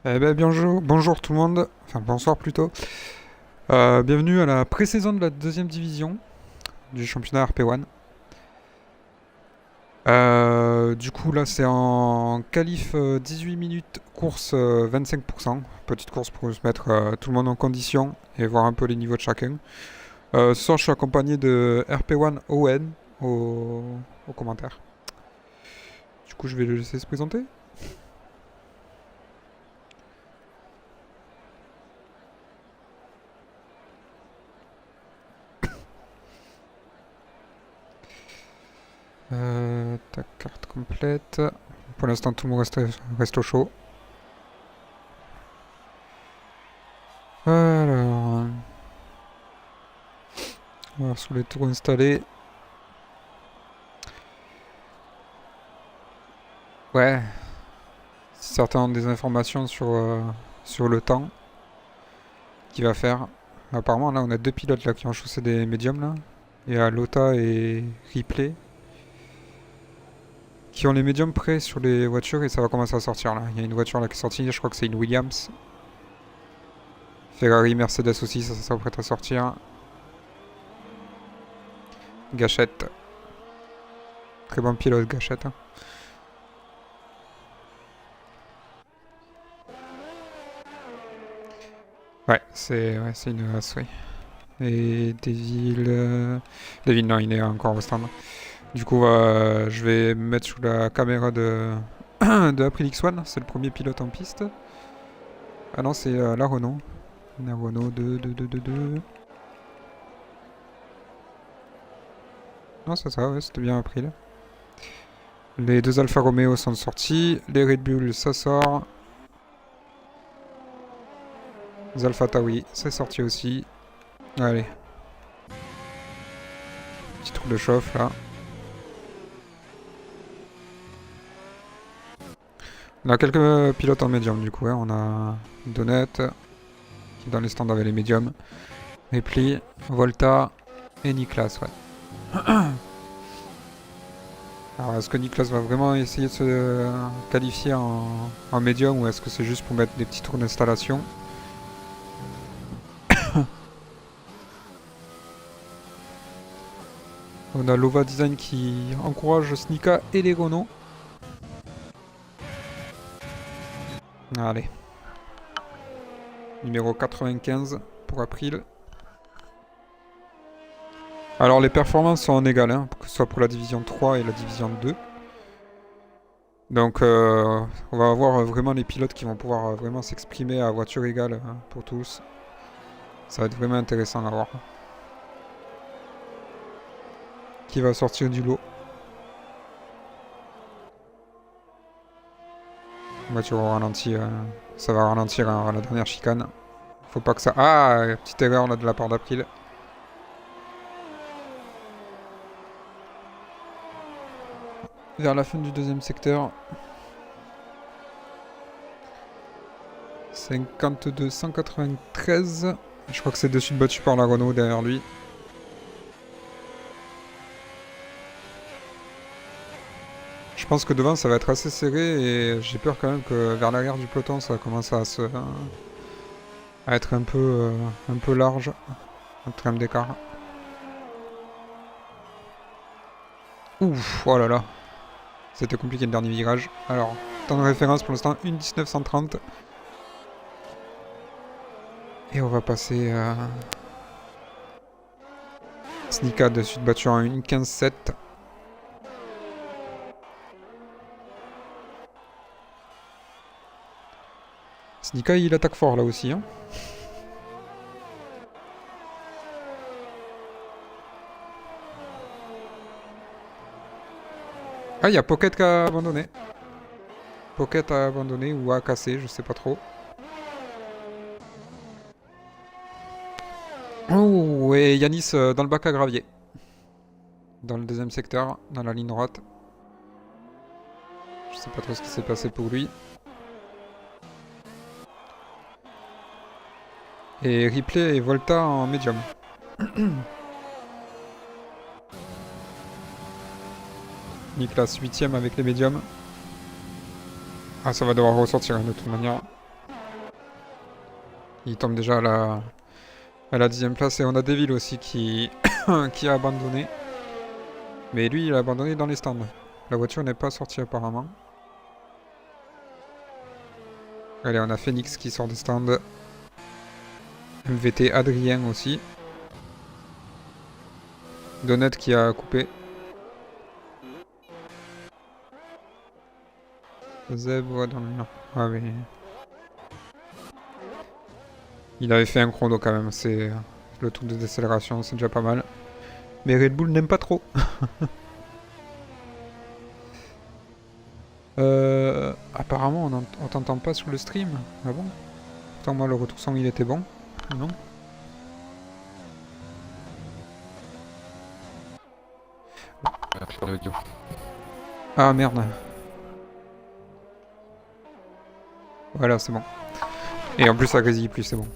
Bonjour tout le monde, enfin bonsoir plutôt. Bienvenue à la pré-saison de la deuxième division du championnat RP1. Du coup là c'est en qualif 18 minutes, course 25%. Petite course pour se mettre tout le monde en condition et voir un peu les niveaux de chacun. Ce soir je suis accompagné de RP1 Owen au commentaire. Du coup je vais le laisser se présenter. Ta carte complète. Pour l'instant tout le monde reste au chaud. Alors, on va voir sur les tours installés. Ouais, si certains ont des informations sur le temps qu'il va faire. Apparemment, là, on a deux pilotes là qui ont chaussé des médiums là. Il y a Lota et Ripley qui ont les médiums prêts sur les voitures et ça va commencer à sortir là. Il y a une voiture là qui est sortie, je crois que c'est une Williams. Ferrari, Mercedes aussi, ça s'apprête à sortir. Gâchette. Très bon pilote, Gâchette. Hein. Ouais, c'est une race, oui. Et Devil... Devil, non, il est encore au stand. Du coup, je vais me mettre sous la caméra de Aprilix One. C'est le premier pilote en piste. Ah non, c'est la Renault. La Renault 2. Non, c'est ça, ouais, c'était bien April. Les deux Alfa Romeo sont sortis. Les Red Bull, ça sort. Les Alfa Tauri, c'est sorti aussi. Allez. Petit trou de chauffe, là. On a quelques pilotes en médium, du coup. Hein. On a Donut, qui dans les stands avait les médiums. Ripley, Volta et Niklas, ouais. Alors, est-ce que Niklas va vraiment essayer de se qualifier en médium ou est-ce que c'est juste pour mettre des petits tours d'installation? On a Lova Design qui encourage Snika et les Renault. Allez. Numéro 95 pour April. Alors les performances sont en égal, hein, que ce soit pour la division 3 et la division 2. Donc on va avoir vraiment les pilotes qui vont pouvoir vraiment s'exprimer à voiture égale hein, pour tous. Ça va être vraiment intéressant à voir. Qui va sortir du lot. Voiture au ralenti, ça va ralentir à la dernière chicane. Faut pas que ça... Ah, petite erreur là de la part d'April. Vers la fin du deuxième secteur. 52, 193. Je crois que c'est dessus battu par la Renault derrière lui. Je pense que devant ça va être assez serré et j'ai peur quand même que vers l'arrière du peloton ça commence à être un peu large en termes d'écart. Ouf, oh là là. C'était compliqué le dernier virage. Alors, temps de référence pour l'instant, 1:19:130. Et on va passer Snika dessus de battu en 1:15:7. Snika il attaque fort là aussi. Hein. Ah, il y a Pocket qui a abandonné. Pocket a abandonné ou a cassé, je sais pas trop. Oh, et Yanis dans le bac à gravier. Dans le deuxième secteur, dans la ligne droite. Je sais pas trop ce qui s'est passé pour lui. Et Ripley et Volta en médium. Niklas 8ème avec les médiums. Ah, ça va devoir ressortir hein, de toute manière. Il tombe déjà à la 10e place. Et on a Devil aussi qui, qui a abandonné. Mais lui, il a abandonné dans les stands. La voiture n'est pas sortie apparemment. Allez, on a Phoenix qui sort des stands. MVT Adrien aussi. Donut qui a coupé. Zèbre dans le mur. Ah mais... Il avait fait un chrono quand même, c'est le tour de décélération, c'est déjà pas mal. Mais Red Bull n'aime pas trop. Apparemment on t'entend pas sur le stream. Ah bon? Pourtant moi le retour son il était bon. Non? Sur l'audio. Ah merde. Voilà c'est bon. Et en plus ça grésille plus, c'est bon.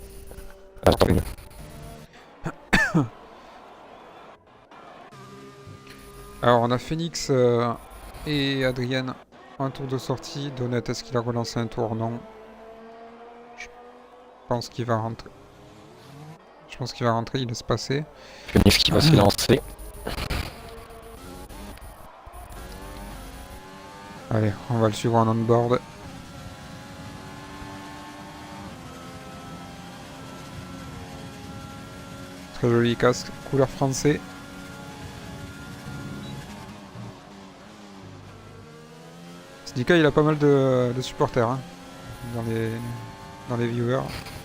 Ah, tant mieux. Alors on a Phoenix et Adrienne. Un tour de sortie. Donut, est-ce qu'il a relancé un tour? Non. Je pense qu'il va rentrer. Je pense qu'il va rentrer, il laisse passer. Phoenix qui va se lancer. Allez, on va le suivre en on-board. Très joli casque, couleur français. Snika, il a pas mal de supporters hein, dans les viewers.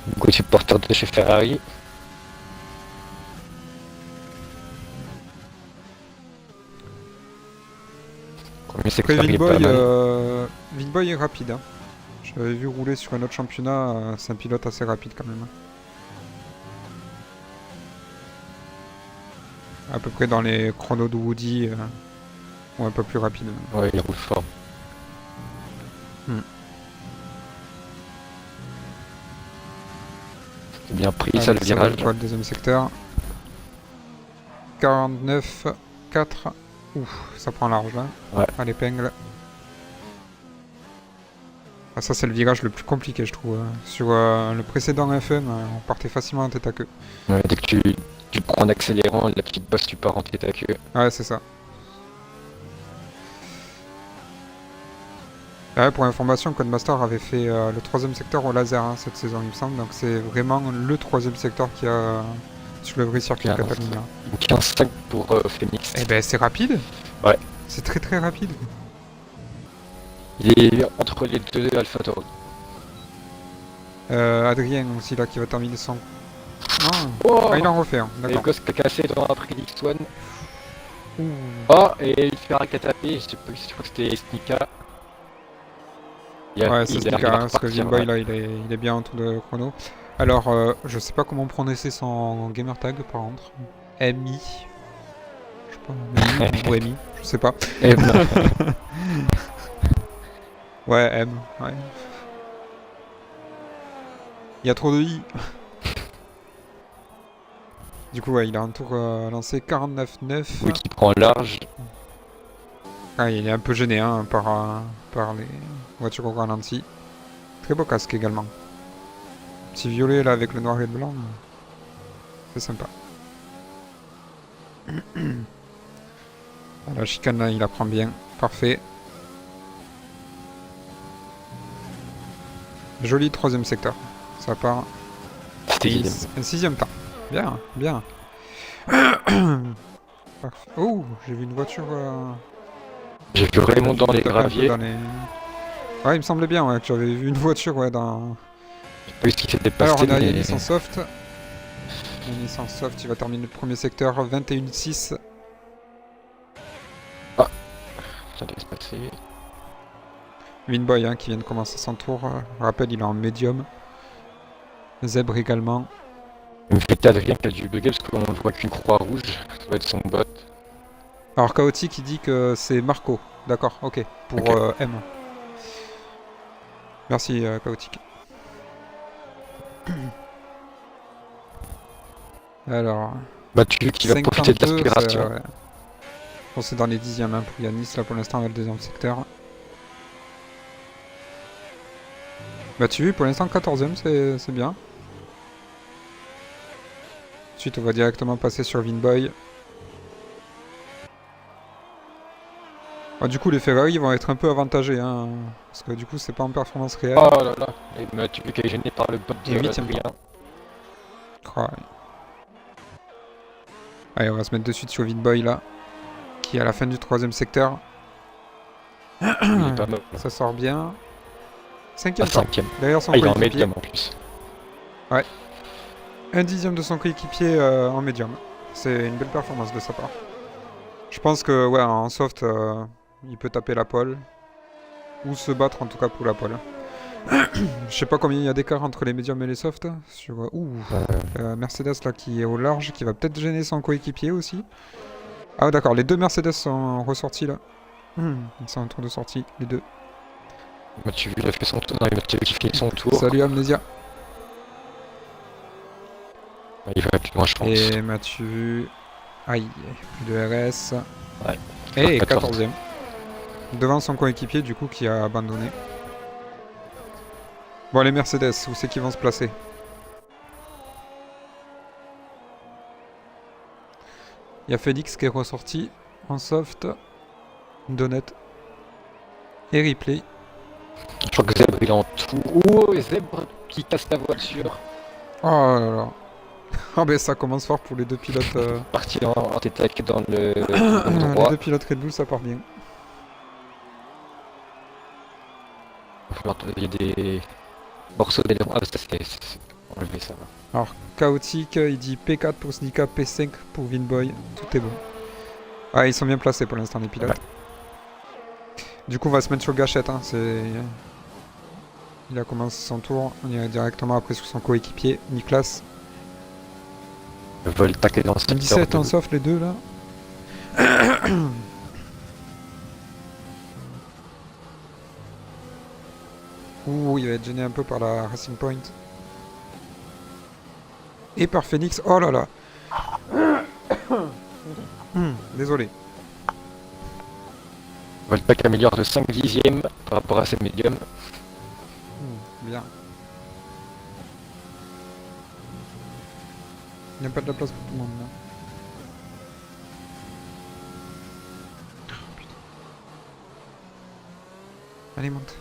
Beaucoup de supporters de chez Ferrari. Premier Après, secteur, il est pas mal. Vinboy est rapide. Hein. J'avais vu rouler sur un autre championnat, c'est un pilote assez rapide quand même. À peu près dans les chronos de Woody, ou un peu plus rapide. Ouais, il roule fort. C'est bien pris, ça, le virage. Le deuxième secteur. 49, 4. Ouf, ça prend large là. Ouais. À l'épingle. Ah, ça, c'est le virage le plus compliqué, je trouve. Sur le précédent F1, on partait facilement en tête à queue. Ouais, dès que tu prends en accélérant, la petite bosse, tu pars en tête à queue. Ouais, c'est ça. Ouais, pour information, Codemaster avait fait le troisième secteur au laser hein, cette saison, il me semble. Donc c'est vraiment le troisième secteur qu'il y a sur le vrai circuit de Catalunya. 15-5 pour Phoenix. Eh ben c'est rapide. Ouais. C'est très très rapide. Il est entre les deux AlphaTauri. Adrien aussi là qui va terminer son... Oh, Ah, il en refait, hein. et le D'accord. gosse qui a cassé dans la Predix One. Oh, et il fait qui a tapé, je sais pas, je crois que c'était Snika. Ouais, c'est Snika, hein, parce que Vinboy là il est bien en tour de chrono. Alors, je sais pas comment prononcer son gamertag par contre. MI. Je sais pas, MI ou MI, je sais pas. Ouais, M, ouais. Il y a trop de I. Du coup, ouais, il a un tour lancé 49-9. Oui, qui prend large. Ah, il est un peu gêné hein, par les voitures au ralenti. Très beau casque également. Petit violet là avec le noir et le blanc. C'est sympa. La chicane là, il la prend bien. Parfait. Joli troisième secteur. Ça part. C'était Un sixième temps. Bien, bien. Parfait. Oh, j'ai vu une voiture... J'ai vu Raymond dans les graviers. Ouais, il me semblait bien ouais, que j'avais vu une voiture ouais, dans... Oui, ce qui s'était passé. Alors, on a Yanis en soft. Yanis en soft, il va terminer le premier secteur, 21-6. Ah, ça laisse passer. Winboy hein, qui vient de commencer son tour. Rappel, il est en médium. Zèbre également. Il me fait Adrien qui a dû bugger parce qu'on ne voit qu'une croix rouge. Ça doit être son bot. Alors, Chaotique, il dit que c'est Marco. D'accord, ok. Pour Okay. M. Merci, Chaotique. Alors... Battu qui va profiter de l'aspiration. Ouais. Je pense que c'est dans les dixièmes hein, pour Yanis. Là, pour l'instant, on a le deuxième secteur. Bah, tu vois, pour l'instant, 14ème, c'est bien. Ensuite, on va directement passer sur Vinboy. Du coup, les Ferrari vont être un peu avantagés, hein, parce que du coup, c'est pas en performance réelle. Oh là là. Et Mathieu qui est gêné par le bot Et de 8ème Adrien. Ouais. Allez, on va se mettre de suite sur Vinboy là, qui est à la fin du 3ème secteur. Il est pas mal. Ça sort bien. 5ème Ah, temps, 5ème. derrière son Ah, il est en coéquipier. médium en plus. Un dixième de son coéquipier en médium. C'est une belle performance de sa part. Je pense que, ouais, en soft, il peut taper la pole. Ou se battre en tout cas pour la pole. Je sais pas combien il y a d'écart entre les médiums et les softs. Sur, Mercedes là qui est au large, qui va peut-être gêner son coéquipier aussi. Ah d'accord, les deux Mercedes sont ressortis là. Ils sont en tour de sortie, les deux. Mathieu, il a fait son tour. Non, Mathieu qui finit son tour. Salut Amnesia. Il va plus loin, je pense. Et Mathieu... Aïe, plus de RS. Ouais. Et 14e. 14ème. Devant son coéquipier du coup qui a abandonné. Bon les Mercedes, où c'est qu'ils vont se placer? Il y a Félix qui est ressorti en soft. Donut. Et Ripley. Je crois que Zèbre il est en tout. Oh, Zèbre qui casse la voiture. Oh là là. Ah ben ça commence fort pour les deux pilotes. Parti en tête dans le Les droit. deux pilotes Red Bull, ça part bien. Il y a des morceaux d'éléments. Ah, ça c'est enlevé, ça va. Alors, chaotique, il dit P4 pour Snika, P5 pour Vinboy. Tout est bon. Ah, ils sont bien placés pour l'instant, les pilotes. Ouais. Du coup, on va se mettre sur Gachette. Hein. Il a commencé son tour. On ira directement après sur son coéquipier, Niklas. Le vol taqué dans le secteur 17 en de- soft, les deux là. Ouh, il va être gêné un peu par la Racing Point. Et par Phoenix. Oh là là. Désolé. Voltac améliore de 5 dixièmes par rapport à ses médiums. Bien. Il n'y a pas de la place pour tout le monde là. Oh, putain. Allez, monte.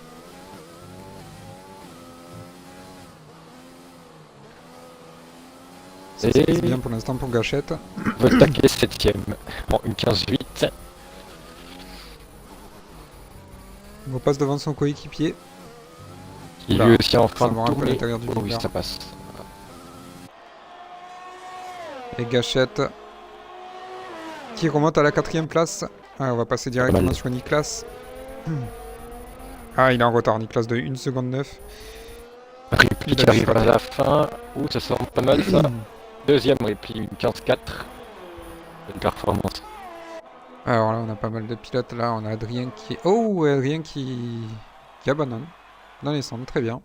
Ça se passe bien pour l'instant pour Gachette. Voltac est 7ème en 1.15.8. On repasse devant son coéquipier. Il Oula, lui aussi en ça fin va de un peu à tournée. l'intérieur du Oh oui, billard. ça passe. Et Gachette qui remonte à la 4ème place. Ah, on va passer directement mal. sur Niklas. Ah, il est en retard, Niklas de 1 seconde 9. Ripley qui arrive à la fin. Ouh, ça sort pas mal ça. Deuxième Ripley, 1.15.4. Belle performance. Alors là, on a pas mal de pilotes. Là, on a Adrien qui... Oh, Adrien qui abandonne. Dans les centres, très bien.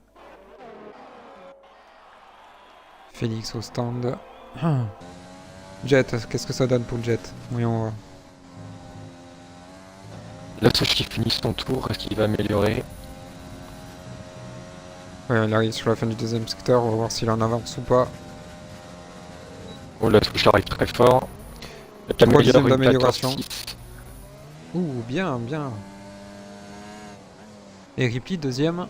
Félix au stand. Jet, qu'est-ce que ça donne pour le Jet? Voyons voir. La souche qui finit son tour, est-ce qu'il va améliorer? Ouais, il arrive sur la fin du deuxième secteur. On va voir s'il en avance ou pas. Oh, la touche arrive très fort. La 3 dixièmes améliore une d'amélioration. 14.6. Ouh, bien, bien. Et Ripley, deuxième.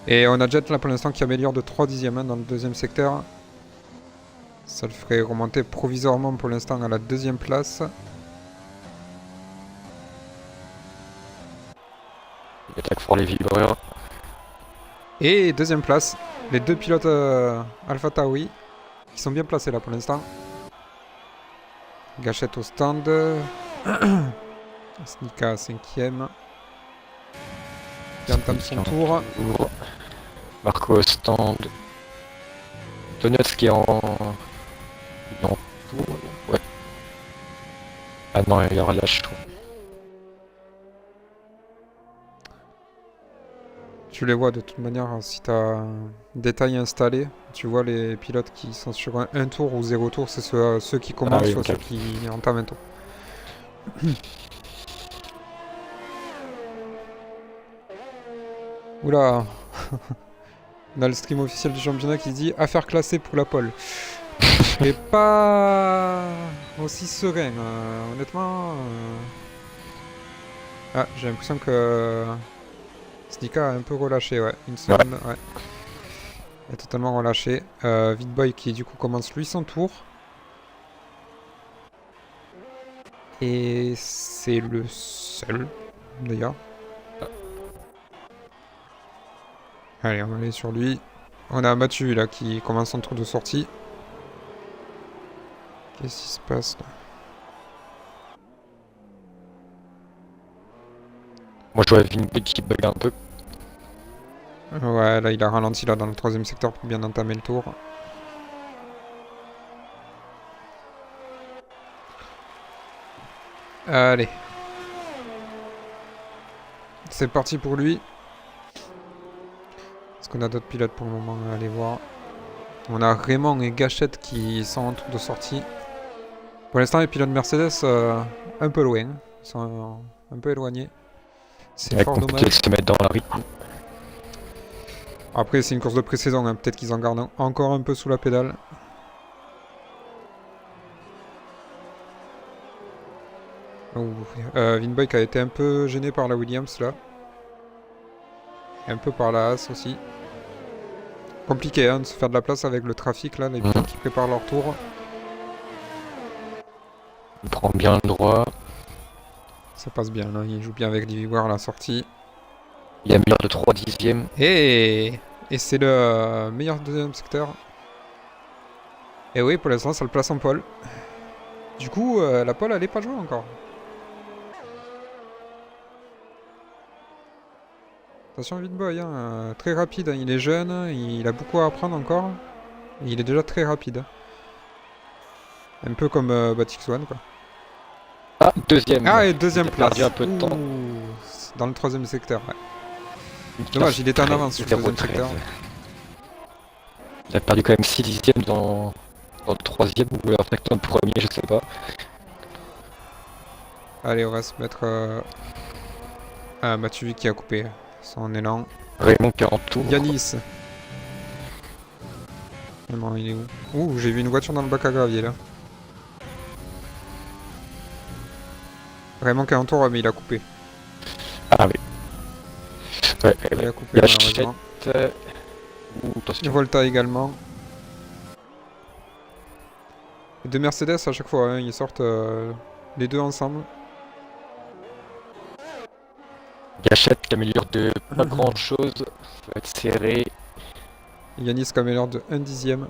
Et on a Jet là pour l'instant qui améliore de 3 dixièmes hein, dans le deuxième secteur. Ça le ferait remonter provisoirement pour l'instant à la deuxième place. Il attaque fort les vibreurs. Et deuxième place, les deux pilotes Alpha Tauri qui sont bien placés là pour l'instant. Gachette au stand. Snika 5ème. Qui entame son tour. Marco au stand. Donuts qui est en... Il est en tour. Ouais. Ah non, il relâche. Tu les vois de toute manière si tu as un détail installé. Tu vois les pilotes qui sont sur un tour ou 0 tour, c'est ceux qui commencent, oui, soit okay. ceux qui entament un tour. Oula. On a le stream officiel du championnat qui dit affaire classée pour la pole. Je serais pas aussi serein, honnêtement. Ah, j'ai l'impression que Snika a un peu relâché, ouais. Une seconde, ouais. Il a totalement relâché. Vidboy qui du coup commence lui son tour. Et c'est le seul, d'ailleurs. Allez, on va aller sur lui. On a Mathieu là qui commence son tour de sortie. Qu'est-ce qui se passe là? Moi je vois Vinboy qui bug un peu. Ouais, là il a ralenti là dans le 3ème secteur pour bien entamer le tour. Allez. C'est parti pour lui. Est-ce qu'on a d'autres pilotes pour le moment à aller voir? On a Raymond et Gachette qui sont en tour de sortie. Pour l'instant, les pilotes Mercedes un peu loin. Ils sont un peu éloignés. C'est fort Compliqué dommage. de se mettre dans la rythme. Après, c'est une course de pré-saison. Hein. Peut-être qu'ils en gardent encore un peu sous la pédale. Vinboy qui a été un peu gêné par la Williams là. Et un peu par la Haas aussi. Compliqué hein, de se faire de la place avec le trafic là, les pilotes qui préparent leur tour. Il prend bien le droit. Ça passe bien là, il joue bien avec Livy Ware à la sortie. Il y a meilleur de 3 dixièmes. Et c'est le meilleur deuxième secteur. Et oui, pour l'instant, ça le place en pole. Du coup, la pole, elle est pas jouée encore. Attention, Vidboy, hein, très rapide. Hein, il est jeune, il a beaucoup à apprendre encore. Et il est déjà très rapide. Un peu comme Batix One, quoi. Ah, deuxième. Ah, et deuxième Il a place. perdu un peu de temps. Dans le 3ème secteur, ouais. Dommage, il était en avance sur le 2ème secteur. Il a perdu quand même 6 dixièmes dans le 3ème ou alors peut-être dans le 1er, je sais pas. Allez, on va se mettre... Ah, Mathieu qui a coupé son élan. Raymond 40 tours. Yanis. Vraiment, il est où? Ouh, j'ai vu une voiture dans le bac à gravier là. Vraiment 40 tours, mais il a coupé. Ah oui. Ouais, Il a coupé il y a malheureusement. Et attention. Volta également. Les deux Mercedes à chaque fois, hein, ils sortent les deux ensemble. Gachette qui améliore de pas grand chose. Ça va être serré. Yanis qui améliore de 1 dixième.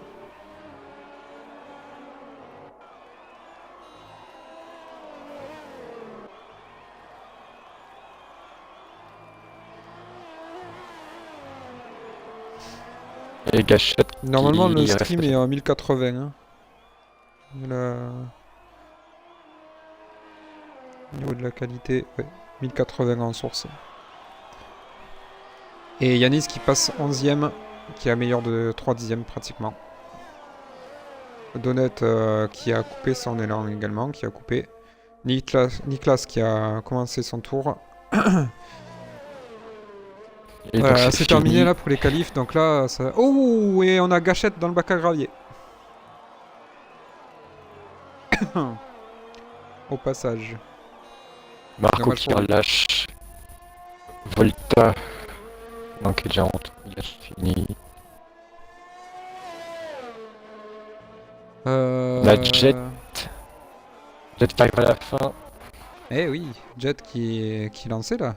Et Gachette. Normalement, le reste stream est en 1080. Hein. Au niveau de la qualité, ouais, 1080 en source. Et Yanis qui passe 11ème, qui améliore de 3 dixièmes pratiquement. Donut qui a coupé son élan également, qui a coupé. Niklas qui a commencé son tour. Et Voilà, donc c'est terminé là pour les qualifs. Donc là, ça... Oh, et on a Gachette dans le bac à gravier. Au passage. Marco Dommage qui pour lui. relâche. Volta. Donc il a fini. La Jet. Jet qui arrive à la fin. Eh oui, Jet qui lançait là.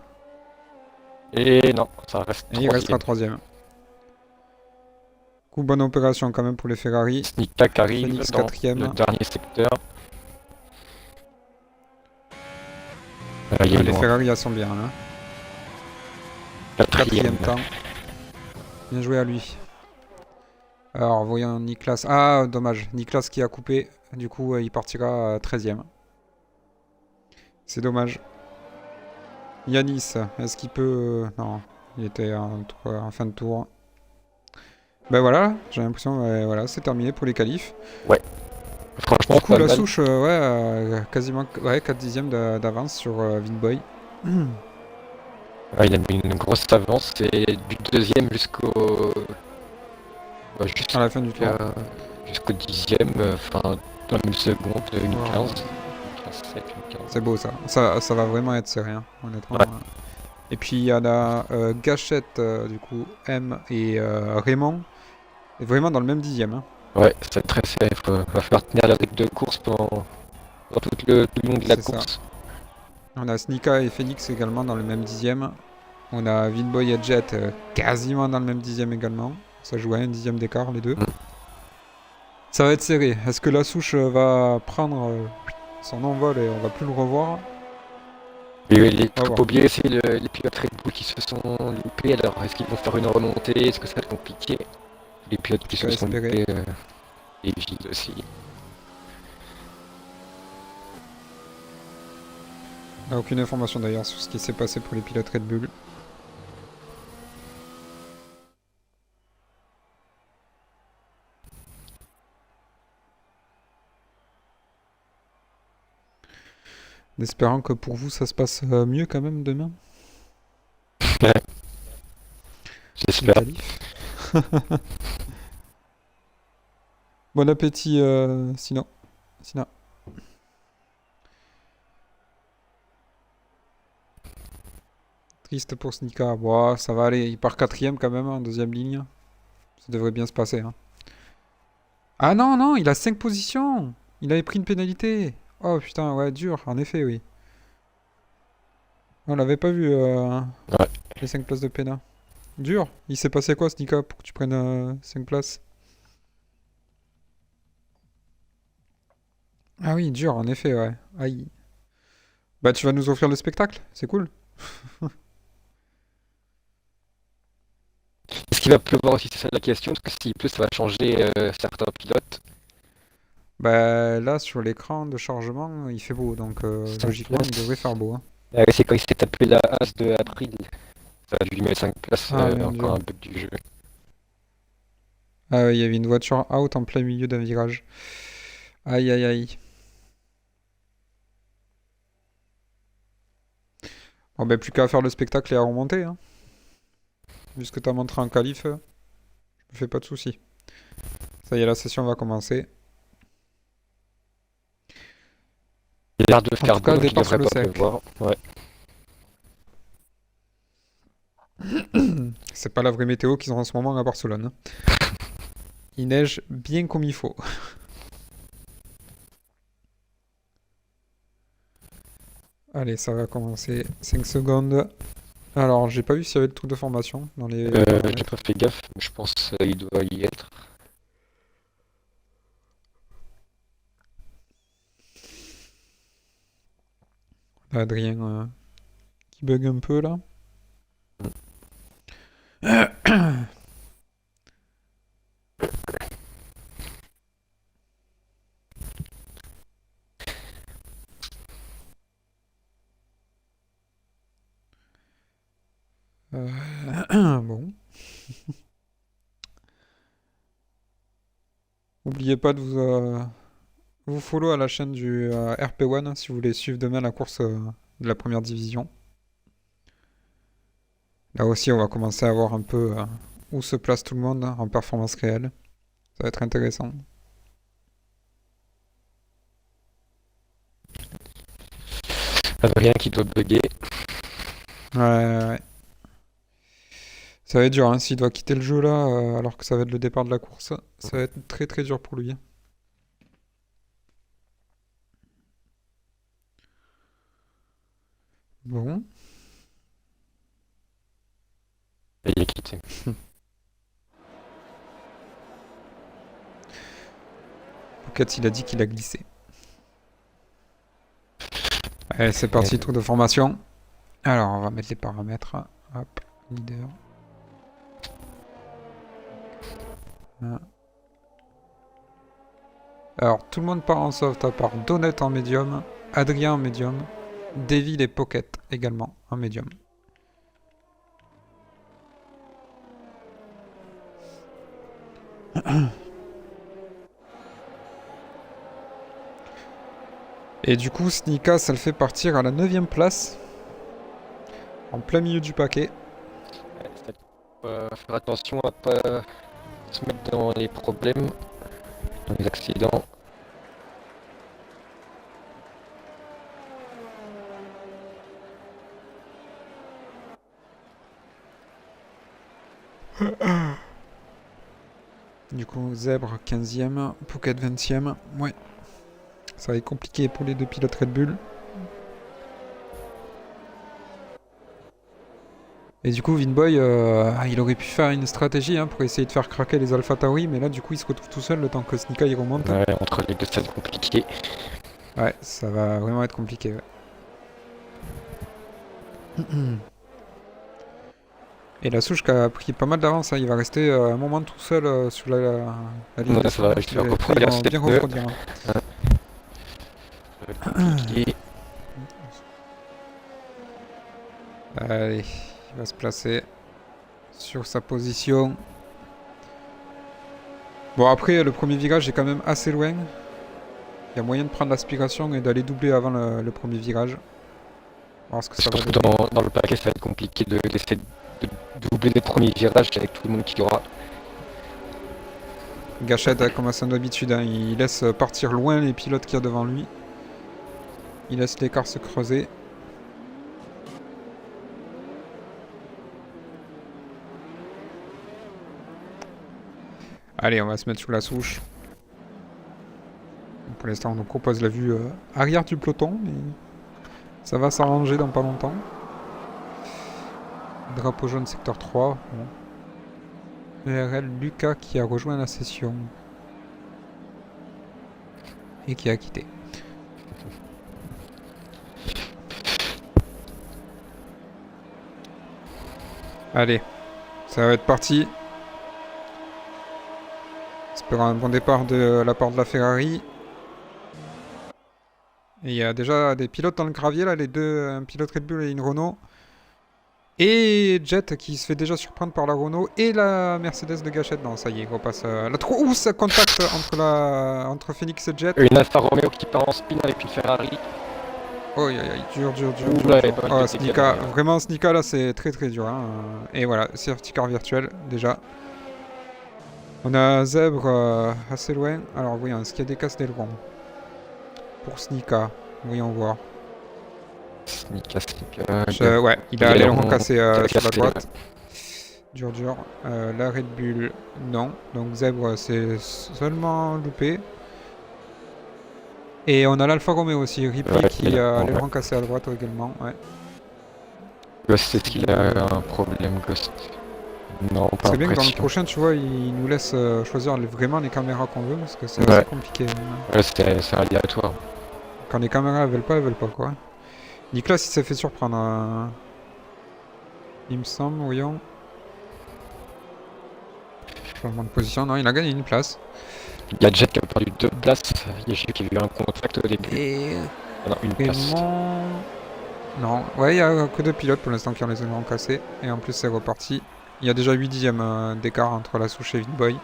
Et non, ça reste Et il restera 3ème. 3ème. Coup, bonne opération quand même pour les Ferrari. Snika qui arrive Phoenix dans 4ème. le dernier secteur. Il est Les loin. Ferrari elles sont bien là. 4ème temps. Bien joué à lui. Alors voyons Niklas. Ah dommage, Niklas qui a coupé. Du coup il partira 13ème. C'est dommage. Yanis, est-ce qu'il peut... Non, il était en fin de tour. Ben voilà, j'ai l'impression, voilà, c'est terminé pour les qualifs. Ouais. Franchement, Du coup, pas la mal. souche, quasiment 4 dixièmes d'avance sur Vinboy. Ouais, il a mis une grosse avance et du 2ème jusqu'au bah, à la fin du tour. jusqu'au 10e, enfin dans la même seconde, une Wow. 15. Une 15, une 15. C'est beau ça. Ça va vraiment être serré, hein, honnêtement. Ouais. Et puis il y a la Gâchette, du coup, M et Raymond. Et vraiment dans le même dixième. Hein. Ouais, c'est très serré. Va falloir tenir la rythme de course dans tout le long de la C'est ça. course. On a Snika et Phoenix également dans le même dixième. On a Vinboy et Jet quasiment dans le même dixième également. Ça joue à un dixième d'écart les deux. Mm. Ça va être serré. Est-ce que la souche va prendre son envol et on va plus le revoir? Et il On va faut voir. pas oublier aussi les pilotes Red Bull qui se sont loupés. Alors, est-ce qu'ils vont faire une remontée? Est-ce que ça va être compliqué? Les pilotes qui Je se vais sont espérer. loupés, et Gilles aussi. On n'a aucune information d'ailleurs sur ce qui s'est passé pour les pilotes Red Bull. En espérant que pour vous ça se passe mieux quand même demain. Ouais, Les j'espère. qualifs. Bon appétit sinon. Sina. Triste pour Snika. Bon, ça va aller. Il part quatrième quand même en deuxième ligne. Ça devrait bien se passer. Hein. Ah non, non, il a 5 positions. Il avait pris une pénalité. Oh putain, ouais, dur, en effet, oui. On l'avait pas vu, Ouais. les 5 places de pénal. Dur. Il s'est passé quoi, Snika, pour que tu prennes 5 places? Ah oui, dur, en effet, ouais. Aïe. Bah, tu vas nous offrir le spectacle, c'est cool. Est-ce qu'il va pleuvoir aussi? C'est ça la question. Parce que s'il pleut, ça va changer certains pilotes. Bah, là, sur l'écran de chargement, il fait beau, donc 5 logiquement, il devrait places. faire beau. Hein. Ah ouais, c'est quand il s'est tapé la As de April. Ça a dû lui mettre 5 places, Ah, mon encore dieu. un bug du jeu. Ah, il y avait une voiture out en plein milieu d'un virage. Aïe, aïe, aïe. Bon, bah, plus qu'à faire le spectacle et à remonter, hein. Vu ce que t'as montré en qualif, je me fais pas de soucis. Ça y est, la session va commencer. Il a l'air de En faire tout cas, beau, donc il départ sous devrait le pas sec. pleuvoir. Ouais. C'est pas la vraie météo qu'ils ont en ce moment à Barcelone. Hein. Il neige bien comme il faut. Allez, ça va commencer. 5 secondes. Alors, j'ai pas vu s'il y avait le truc de formation dans les J'ai paramètres. pas fait gaffe, mais je pense qu'il doit y être. Adrien qui bug un peu là. Bon. N'oubliez pas de vous follow à la chaîne du RP1 si vous voulez suivre demain la course de la première division. Là aussi, on va commencer à voir un peu où se place tout le monde en performance réelle. Ça va être intéressant. Adrien qui doit bugger. Ouais, ouais, ouais. Ça va être dur, hein, s'il doit quitter le jeu là, alors que ça va être le départ de la course. Ça va être très très dur pour lui. Bon. Et il est quitté. Pocket, il a dit qu'il a glissé. Allez, c'est parti, tour de formation. Alors, on va mettre les paramètres. Hop, leader. Voilà. Alors, tout le monde part en soft à part Donut en médium, Adrien en médium, Devil et Pocket également en médium. Et du coup, Snika, ça le fait partir à la 9ème place. En plein milieu du paquet. Faire attention à pas se mettre dans les problèmes, dans les accidents. Du coup, Zèbre 15e, Pouquet 20e. Ouais. Ça va être compliqué pour les deux pilotes Red Bull. Et du coup, Vinboy, il aurait pu faire une stratégie pour essayer de faire craquer les AlphaTauri, mais là, du coup, il se retrouve tout seul le temps que Snika il remonte. Ouais, entre les deux, ça va être compliqué. Ouais, ça va vraiment être compliqué. Ouais. Et la souche qui a pris pas mal d'avance, il va rester un moment tout seul sur la ligne. Ouais, ça va, je vais refroidir vont ces bien pneus. refroidir. Ça va être compliqué. Allez, il va se placer sur sa position. Bon, après, le premier virage est quand même assez loin. Il y a moyen de prendre l'aspiration et d'aller doubler avant le premier virage. Voir ce que ça va Surtout donner. dans le paquet, ça va être compliqué d'essayer de doubler les premiers virages avec tout le monde qui aura. Gachette, comme à son habitude, il laisse partir loin les pilotes qu'il y a devant lui. Il laisse l'écart se creuser. Allez, on va se mettre sous la souche. Pour l'instant, on nous propose la vue arrière du peloton, mais ça va s'arranger dans pas longtemps. Drapeau jaune secteur 3. Bon. ERL Lucas qui a rejoint la session. Et qui a quitté. Allez, ça va être parti. Espérons un bon départ de la part de la Ferrari. Et il y a déjà des pilotes dans le gravier là, les deux, un pilote Red Bull et une Renault. Et Jet qui se fait déjà surprendre par la Renault et la Mercedes de Gachette. Non, ça y est, il repasse la trou. Ouh, ça contact entre Phoenix et Jet. Une Alfa Romeo qui part en spin avec une Ferrari. Oh, aïe, aïe, dur. Ouh, là, il y a pas mal Oh, de Snika, dégâts. vraiment Snika là, c'est très dur. Et voilà, safety car virtuel déjà. On a Zèbre assez loin. Alors, voyons, est-ce qu'il y a des casses d'aileron pour Snika? Voyons voir. Snika. Ouais, il a l'aileron cassé sur la cassé, droite. Dur. La Red Bull, non. Donc Zèbre, c'est seulement loupé. Et on a l'Alfa Romeo aussi, Ripley qui a l'aileron cassé à droite également. Ouais. Ghost, est-ce qu'il a un problème, Ghost? Non, pas C'est bien que dans le l'impression. prochain, tu vois, il nous laisse choisir vraiment les caméras qu'on veut parce que c'est assez compliqué. Ouais, c'est aléatoire. Quand les caméras elles veulent pas quoi. Nicolas, il s'est fait surprendre. Il me semble, voyons. Changement de position, non, il a gagné une place. Il y a Jet qui a perdu 2 places. Il y a qui a eu un contact au début. Et. Non, une place. Non, ouais, il y a que deux pilotes pour l'instant qui ont les ailerons cassés. Et en plus, c'est reparti. Il y a déjà 8 dixièmes d'écart entre la souche et Vinboy.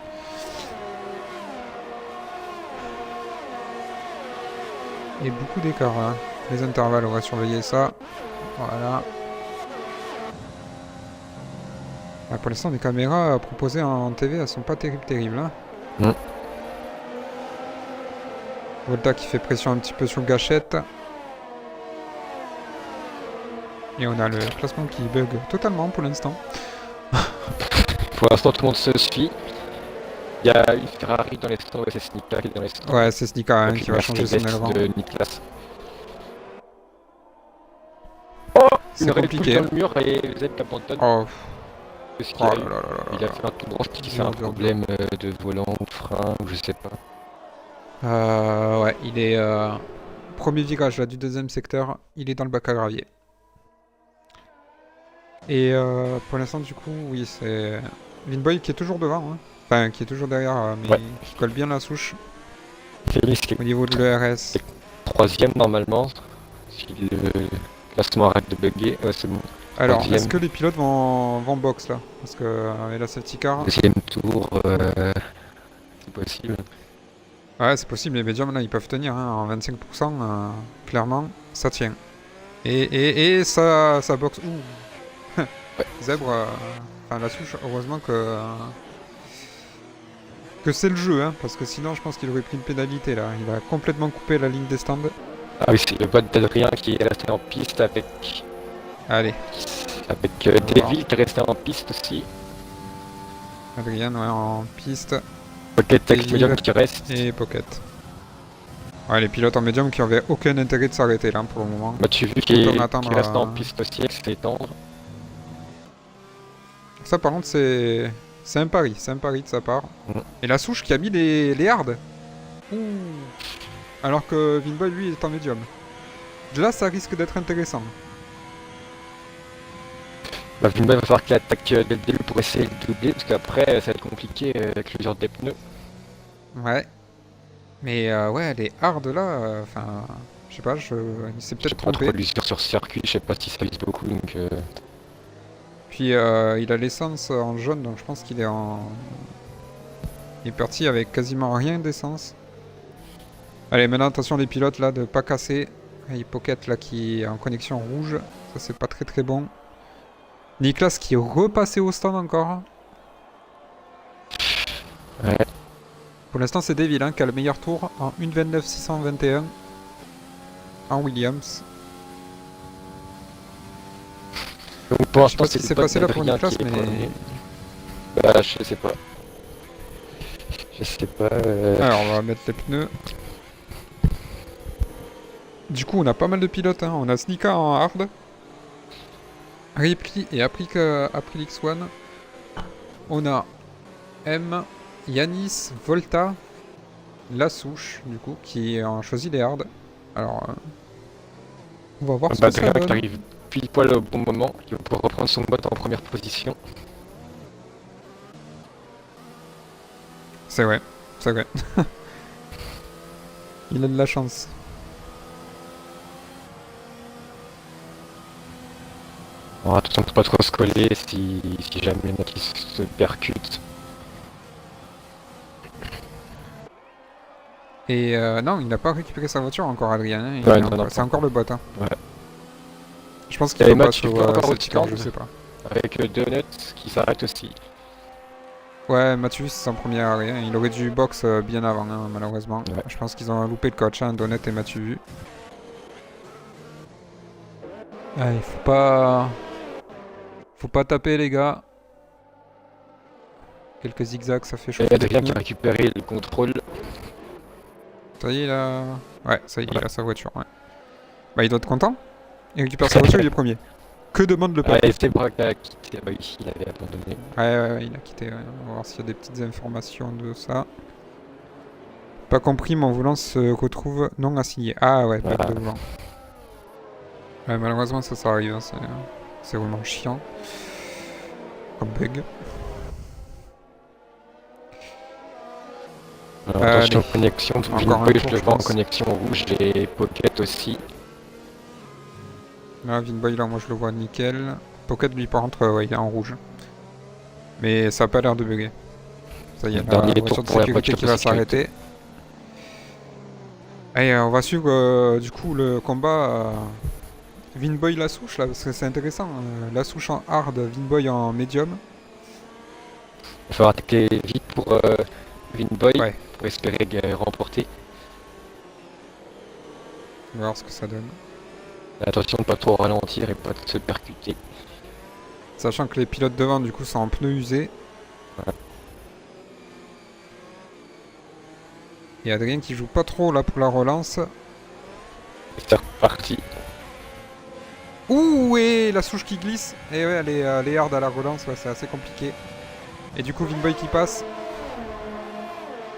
Et beaucoup d'écart là. Les intervalles, on va surveiller ça. Voilà. Ah, pour l'instant, les caméras proposées en TV, elles sont pas terribles. Hein. Volta qui fait pression un petit peu sur Gachette. Et on a le classement qui bug totalement pour l'instant. Pour l'instant, tout le monde se suit. Il y a une Ferrari dans les stands, et c'est Snika qui est dans les stands. Ouais, c'est Snika qui va changer son aileron. De Niklas. Oh, c'est compliqué. Dans le mur et Z qui abandonne. Oh. Il a fait un tout droit, qui fait un problème de volant ou de frein, ou je sais pas. Ouais, il est premier virage là du deuxième secteur, il est dans le bac à gravier. Et pour l'instant, du coup, oui, c'est Vinboy qui est toujours devant, hein. Enfin qui est toujours derrière, mais qui colle bien la souche. Félix au niveau de l'ERS. Troisième normalement, si le classement arrête de bugger, c'est bon. Alors, est-ce que les pilotes vont box là? Parce que avec la safety car. Deuxième tour, c'est possible. Ouais, c'est possible, les médiums là ils peuvent tenir en 25%, clairement, ça tient. Et ça boxe. Ouh. Zèbre, enfin la souche, heureusement que Que c'est le jeu, hein, parce que sinon je pense qu'il aurait pris une pénalité là. Il a complètement coupé la ligne des stands. Ah oui, c'est le bot d'Adrien qui est resté en piste avec Allez, va voir. Devil qui est resté en piste aussi. Adrien, ouais, en piste. Pocket Tech Devil Medium qui reste. et Pocket. Ouais, les pilotes en médium qui avaient aucun intérêt de s'arrêter là pour le moment. Mathieu Vu qui Autant attendre, reste en piste aussi avec ses tendres. Ça par contre c'est un pari de sa part. Mm. Et la souche qui a mis les hards. Ouh. Alors que Vinboy lui est en médium. Là ça risque d'être intéressant. Bah, Vinboy va falloir qu'il attaque dès le début pour essayer de doubler, parce qu'après ça va être compliqué avec l'usure des pneus. Ouais. Mais ouais, les hards là, enfin, je sais pas, il s'est Je sais peut-être pas trop trompé. l'usure sur circuit, je sais pas si ça vise beaucoup, donc Puis il a l'essence en jaune, donc je pense qu'il est en... Il est parti avec quasiment rien d'essence. Allez, maintenant attention les pilotes là, de pas casser. Et Pocket là qui est en connexion rouge, ça c'est pas très très bon. Niklas qui est repassé au stand encore. ouais. Pour l'instant c'est Devil hein, qui a le meilleur tour en 1.29.621 en Williams. Donc pour Je sais pas l'instant ce qui c'est s'est le bot passé là pour d'Adrien Niklas, qui est mais... premier. Bah je sais pas. Je sais pas. Alors on va mettre les pneus. Du coup on a pas mal de pilotes, hein. On a Snika en hard. Ripley et Aprilix One. On a M, Yanis, Volta, La Souche, du coup, qui ont choisi les hards. Alors, on va voir ce Bah, que ça Adrien qui donne. arrive pile poil au bon moment, il va pouvoir reprendre son bot en première position. C'est vrai, c'est vrai. Il a de la chance. Alors attention de pas trop se coller si jamais il y en a qui se percutent. Et non, il n'a pas récupéré sa voiture encore, Adrien. Hein. Ouais, non, C'est encore le bot. Hein. Ouais. Je pense qu'il Et faut pas Mathieu se peut encore au safety car, je stand. sais pas. Avec Donuts qui s'arrête aussi. Ouais, Mathieu, c'est son premier arrêt. Hein. Il aurait dû box bien avant, hein, malheureusement. Ouais. Je pense qu'ils ont loupé le coach, hein, Donnet et Mathieu. Ah, il faut pas... Faut pas taper, les gars. Quelques zigzags, ça fait chaud. Et Adrien qui a récupéré le contrôle. Ça y est, là... Ouais, ça y est, il a sa voiture, ouais. Bah, il doit être content. Il récupère sa voiture, il est premier. Que demande le peuple? Ah, et Brock a quitté. Bah oui, il avait abandonné. Ouais, il a quitté. Ouais. On va voir s'il y a des petites informations de ça. Pas compris, mon volant se retrouve non assigné. Ah ouais, bug de volant. Ouais, malheureusement, ça arrive. Hein. C'est vraiment chiant. Comme bug. Alors, attention, connexion. Encore un Vinboy, tour, je le je vois en pense. connexion rouge et Pocket aussi. Là, Vinboy, là, moi je le vois nickel. Pocket, lui, par contre, ouais, il est en rouge. Mais ça a pas l'air de bugger. Ça y est, la Dernier voiture tour de pour la sécurité voiture qui de va sécurité. s'arrêter. Allez, on va suivre du coup le combat Vinboy la souche là, parce que c'est intéressant. La souche en hard, Vinboy en médium. Il va falloir attaquer vite pour Vinboy Ouais, pour espérer remporter. on va voir ce que ça donne. Attention de pas trop ralentir et pas de se percuter. Sachant que les pilotes devant du coup sont en pneus usés. Ouais. Et Adrien qui joue pas trop là pour la relance. Et c'est reparti. Ouh, et la souche qui glisse. Et ouais, les hard à la relance, ouais, c'est assez compliqué. Et du coup, Vinboy qui passe.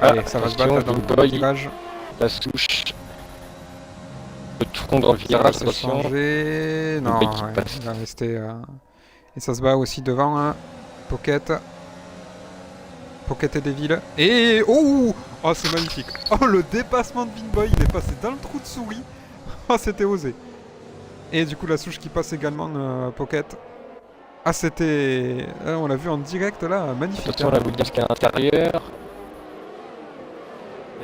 Allez, ça va se battre là, dans le Vinboy, virage. la souche. Le tronc dans le Ça va virage, se attention. changer. Non, Vinboy qui ouais, passe. il va rester. Et ça se bat aussi devant. Hein. Pocket. Pocket et Devil. Et oh, oh c'est magnifique. Oh, le dépassement de Vinboy, il est passé dans le trou de souris. Oh, c'était osé. Et du coup, la souche qui passe également Pocket. Ah, c'était... on l'a vu en direct là, magnifique. Attention, Hein. la Williams qui est à l'intérieur.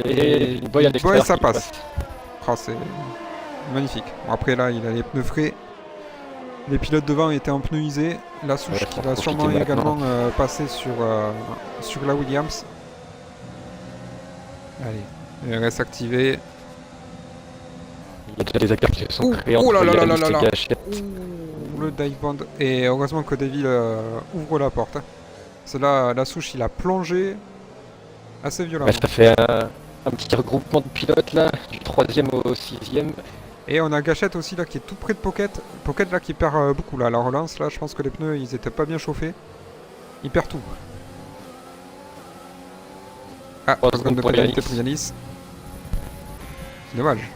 Et Vinboy à l'extérieur. Ça qui passe. Oh, c'est magnifique. Bon, après là, il a les pneus frais. Les pilotes devant étaient en pneus usés. La souche Ouais, qui faut va profiter sûrement maintenant. également passer sur la Williams. Allez, RS activé. Il y a déjà des écarts qui se sont Ouh, créés oh là entre là là Yanis là et là. Gachette. Ouh, le dive band. Et heureusement que Devil ouvre la porte. C'est là, la souche, il a plongé assez violemment. Ça fait un petit regroupement de pilotes là, du 3e au 6e. Et on a Gachette aussi là qui est tout près de Pocket. Pocket là qui perd beaucoup là. La relance là, je pense que les pneus ils étaient pas bien chauffés. Il perd tout. Ah, 3 seconde de pour pénalité Yanis. pour Yanis. C'est dommage.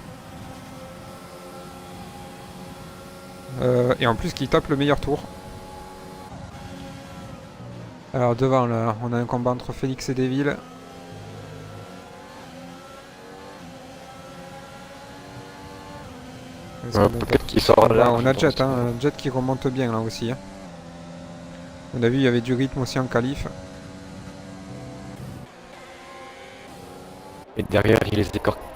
Et en plus qui tape le meilleur tour. Alors devant là, on a un combat entre Phoenix et Devil. Pocket qui sort là. On a Jet, hein, Jet qui remonte bien là aussi. Hein. On a vu il y avait du rythme aussi en qualif. Et derrière, il y a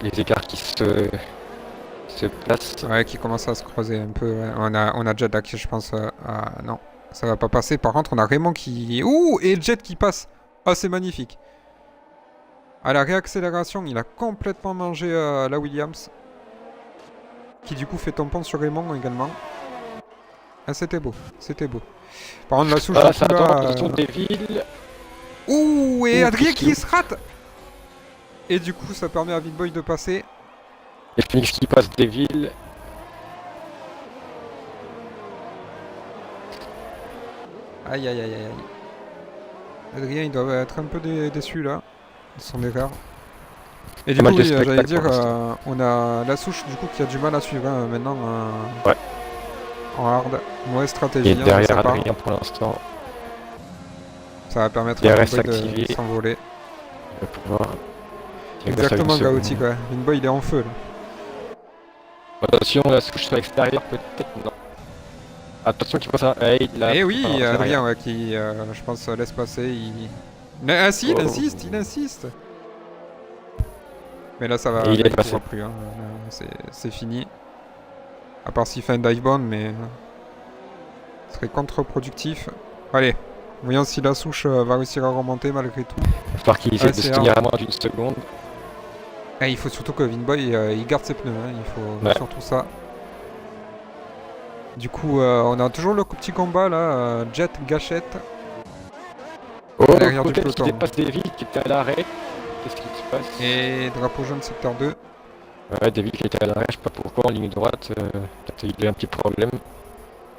les écarts qui se placent. Ouais, qui commence à se creuser un peu. Ouais. On a Jet là qui je pense... non, ça va pas passer. Par contre, on a Raymond qui... Ouh, et Jet qui passe. Ah, c'est magnifique. À la réaccélération, il a complètement mangé la Williams. Qui du coup fait tampon sur Raymond également. Ah, c'était beau, c'était beau. Par contre, la souche... Ah, ça attend, attention, Devil. Ouh, et Ouh, Adrien qu'est-ce qui qu'il- se rate. Et du coup, ça permet à Vidboy de passer. Et Phoenix qui passe Devil. Aïe, aïe, aïe, aïe. Adrien, il doit être un peu déçu là, de son erreur. Et du Pas coup, mal de oui, j'allais spectacles dire, pour l'instant. on a la souche du coup qui a du mal à suivre hein, maintenant Ouais. en hard. Mauvaise Et stratégie hein, de derrière sa part. Adrien pour l'instant, Ça va permettre DRS à Vinboy activé. de s'envoler. il va pouvoir. il va Exactement, faire une Gaoti seconde. quoi. Vinboy il est en feu là. Attention, la souche sur l'extérieur, peut-être non. Attention qu'il passe un aid là. Et oui, c'est Adrien rien. ouais, qui, je pense, laisse passer. Ah si, il Oh. insiste, il insiste. Mais là, ça va. Et il Là, est passé. pourra plus. Hein. C'est fini. À part s'il fait un dive bomb, mais ce serait contre-productif. Allez, voyons si la souche va réussir à remonter malgré tout. Il va falloir qu'il essaie de c'est se hard. tenir à moins d'une seconde. Et il faut surtout que Vinboy il garde ses pneus. Hein. Il faut Ouais. surtout ça. Du coup, on a toujours le petit combat là, Jet Gachette. Oh, Derrière du Pocket qui peloton. dépasse Devil qui était à l'arrêt. Qu'est-ce qui se passe? Et drapeau jaune secteur 2. Ouais, Devil qui était à l'arrêt, je sais pas pourquoi, en ligne droite. Peut-être il a eu un petit problème.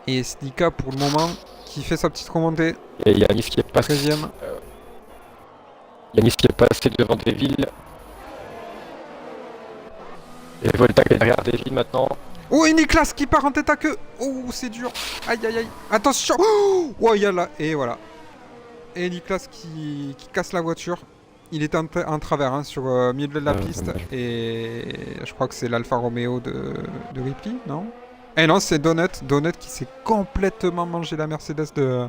Et Snika pour le moment qui fait sa petite remontée. Et Yanis qui est passé. 13e. Yanis qui est passé devant Devil. Et Volta qui est derrière Devil maintenant. Oh, et Niklas qui part en tête à queue. Oh, c'est dur. Aïe, aïe, aïe. Attention. Oh, il y a là. Et voilà. Et Niklas qui casse la voiture. Il était en travers hein, sur milieu de la piste. Dommage. Et je crois que c'est l'Alfa Romeo de Ripley, non? Eh non, c'est Donut. Donut qui s'est complètement mangé la Mercedes de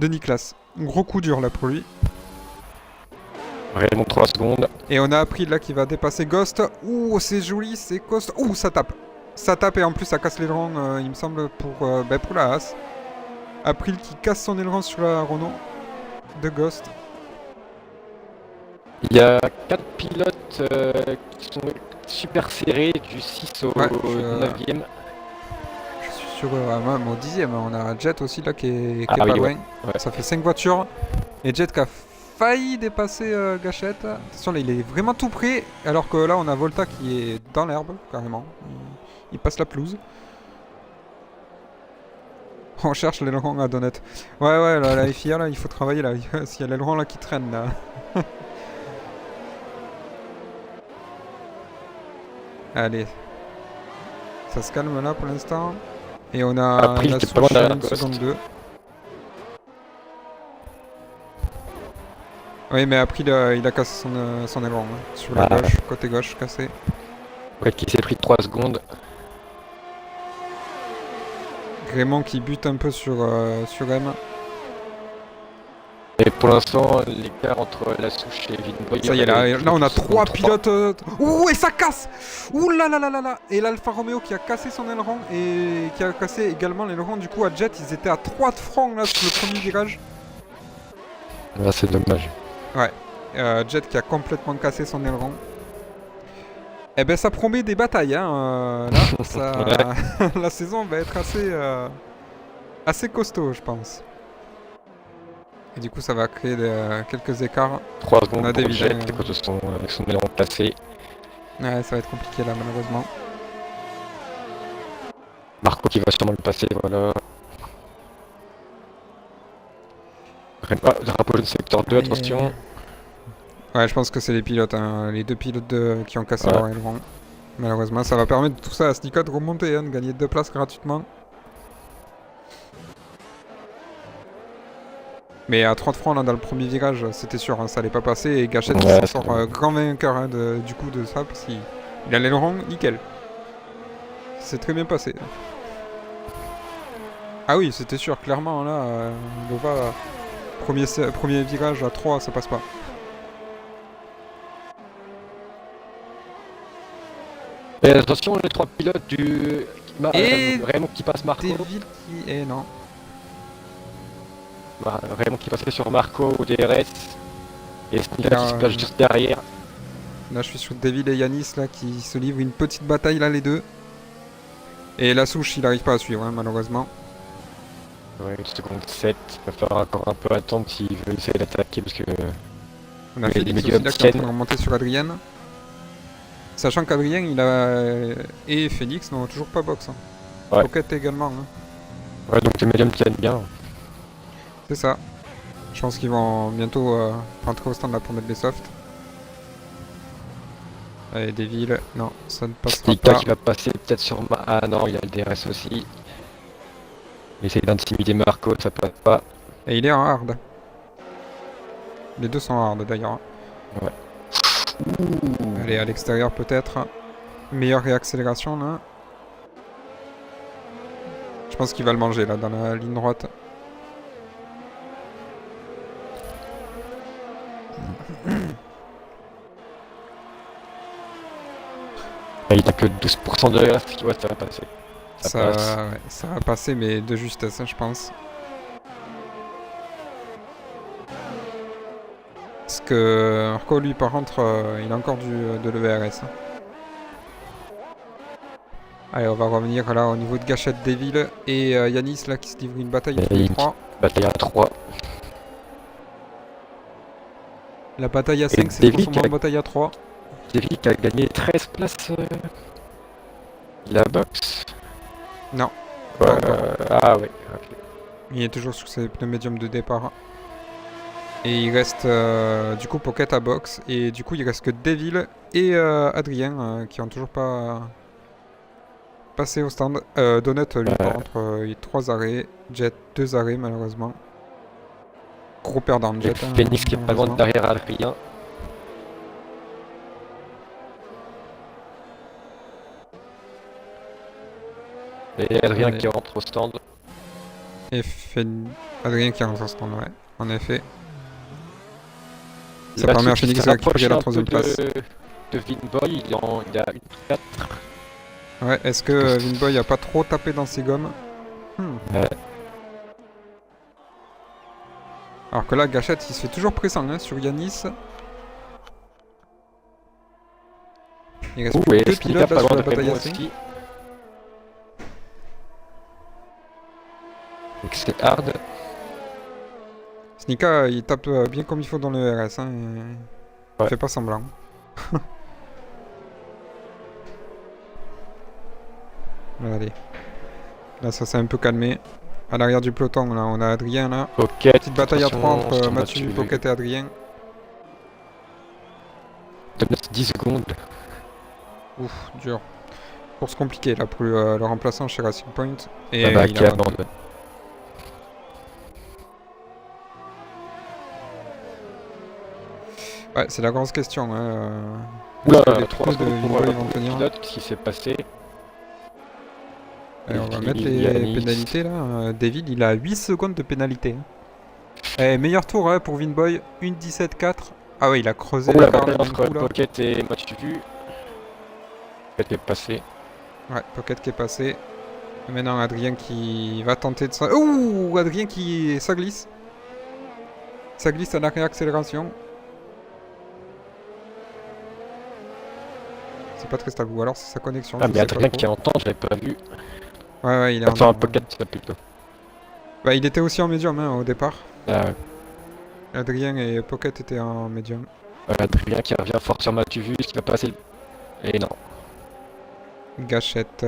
Niklas. Un gros coup dur là pour lui. Raymond 3 secondes. Et on a appris là qu'il va dépasser Ghost. Ouh, c'est joli, c'est Ghost. Ouh, ça tape. Ça tape et en plus ça casse l'aileron, il me semble, pour la Haas. April qui casse son aileron sur la Renault de Ghost. Il y a 4 pilotes qui sont super serrés du 6 au Ouais, 9e. Je suis sûr, même au 10e, on a Jet aussi là qui est Ah pas oui, loin. ouais. Ça fait 5 voitures. Et Jet qui a failli dépasser Gachette. Attention là, il est vraiment tout près. Alors que là, on a Volta qui est dans l'herbe, carrément. Il passe la pelouse. On cherche l'aileron à Donut. Ouais, la FIA là, il faut travailler là. S'il y a l'aileron là qui traîne là. Allez. Ça se calme là pour l'instant. Et on a Après, il la était pas loin souche à derrière 1 Ghost. seconde 2. Oui, mais après il a cassé son aileron hein, sur la Ah. gauche, côté gauche cassé. Ouais, qui s'est pris 3 secondes. Raymond qui bute un peu sur M. Et pour l'instant, l'écart entre la souche et Vinboy. Ça y est, là on a 3 pilotes. Ouh, et ça casse. Ouh là là là là là. Et l'Alfa Romeo qui a cassé son aileron et qui a cassé également l'aileron du coup à Jet. Ils étaient à 3 de front là sur le premier virage. Là, c'est dommage. Jet qui a complètement cassé son aileron. Eh ben ça promet des batailles, hein. Là, la saison va être assez costaud, je pense. Et du coup, ça va créer quelques écarts. 3 On secondes a pour des Jet vilains. avec son aileron placé. Ouais, ça va être compliqué là, malheureusement. Marco qui va sûrement le passer, voilà. Drapeau jaune secteur 2, attention. Ouais, je pense que c'est les pilotes, hein, les deux pilotes qui ont cassé Ouais. leur aileron. Malheureusement, ça va permettre tout ça à Snika de remonter, hein, de gagner 2 places gratuitement. Mais à 30 francs là dans le premier virage, c'était sûr, hein, ça allait pas passer. Et Gachette qui Ouais, s'en sort grand vainqueur hein, du coup de ça, parce qu'il a l'aileron nickel. C'est très bien passé. Ah oui, c'était sûr, clairement là, Nova, premier virage à 3, ça passe pas. Et attention, les 3 pilotes du... Et Raymond qui passe Marco. Deville qui est non. Raymond qui passait sur Marco au DRS. Et Snika Là, qui se place juste derrière. Là, je suis sur Deville et Yanis là qui se livrent une petite bataille là les deux. Et la souche, il arrive pas à suivre hein, malheureusement. Ouais, 1 seconde 7. Il va falloir encore un peu attendre s'il veut essayer d'attaquer parce que... On a les Félix médiums aussi là qui est en train tiennent. de remonter sur Adrien. Sachant qu'Adrien il a et Phoenix n'ont toujours pas box. Hein. Ouais. Pocket également. Hein. Ouais, donc les médiums tiennent bien. C'est ça. Je pense qu'ils vont bientôt rentrer au stand là pour mettre les softs. Allez, Deville, non, ça ne passera Snika pas. qui va passer peut-être sur... Ah non, il a le DRS aussi. Il essaye d'intimider Marco, ça passe pas. Et il est en hard. Les deux sont en hard d'ailleurs. Ouais. Allez, à l'extérieur peut-être. Meilleure réaccélération là. Je pense qu'il va le manger là, dans la ligne droite. Il a que 12% de DRS, ouais, ça va passer. Ça passe. Ouais, ça va passer, mais de justesse, hein, je pense. Parce que Marco, lui, par contre, il a encore de l'ERS. Hein. Allez, on va revenir là au niveau de Gachette Deville et Yanis là qui se livre une bataille tous les trois. Bataille à 3. La bataille à 5, c'est forcément une bataille à 3. Deville qui a gagné 13 places. La boxe. Non. Ah ouais. Okay. Il est toujours sur ses pneus médiums de départ. Et il reste du coup Pocket à box. Et du coup il reste que Deville et Adrien qui ont toujours pas passé au stand. Donut lui par contre il a 3 arrêts. Jet 2 arrêts malheureusement. Gros perdant Jet. Phoenix qui est pas loin derrière Adrien. Et Adrien qui rentre au stand. Et Adrien qui rentre au stand, ouais, en effet. Ça permet à Phoenix de récupérer la 3ème place. De Vinboy, il y a une 4. Ouais, est-ce que Vinboy a pas trop tapé dans ses gommes Ouais. Alors que là, Gachette, il se fait toujours pressant hein, sur Yanis. Il reste plus que 2 pilotes là sur la bataille à 5. Donc c'est hard. Snika, il tape bien comme il faut dans le RS. Hein, il fait pas semblant. Allez. Là, ça s'est un peu calmé. À l'arrière du peloton, là, on a Adrien là. Pocket, petite bataille à 3 entre Mathieu, Pocket et Adrien. 10 secondes. Ouf, dur. Course compliquée là pour le remplaçant chez Racing Point. Et qui abandonne. Ouais, c'est la grosse question. Hein. Oula, les 3 de Vinboy vont tenir. Qu'est-ce qui s'est passé? Et on va mettre les pénalités là. David, il a 8 secondes de pénalité. Et meilleur tour hein, pour Vinboy, 1.17.4. Ah ouais, il a creusé la barre entre Pocket et Mathieu. Pocket est passé. Ouais, Pocket qui est passé. Et maintenant Adrien qui va tenter de... Ouh, Adrien qui... Ça glisse. Ça glisse à la réaccélération. pas très stable. Ou alors c'est sa connexion. Ah, je mais sais pas Adrien trop. qui est en temps, je l'avais pas vu. Ouais, il est Enfin, en. un pocket, là, plutôt. Bah, il était aussi en médium hein, au départ. Ah, Adrien et Pocket étaient en médium. Adrien qui revient fort sur Matuvus, qui va passer. Et non. Gâchette,